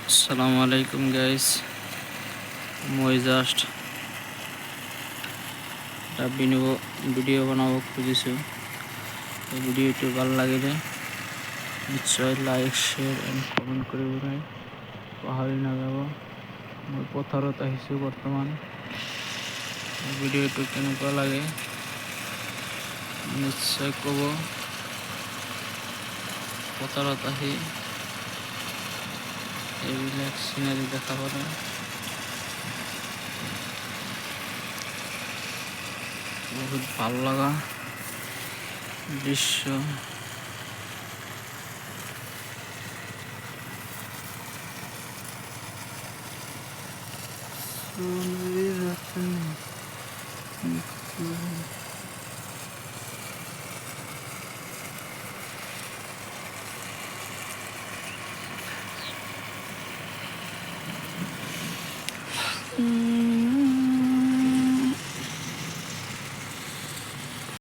আসসালামু আলাইকুম গাইস। মই জাস্ট একটা ভিডিও বানাবো খুঁজিছো। এই ভিডিওটি ভালো লাগিলে নিশ্চয় লাইক শেয়ার এন্ড কমেন্ট কৰিব নাই পাহৰি নাযাব। মই পথাৰত আহিছোঁ বৰ্তমান। ভিডিওটো কেনেকুৱা লাগে নিশ্চয় ক'ব। পথাৰত আহি এইবিলাক চিনারি দেখা পালে বহুত ভাল লগা দৃশ্য।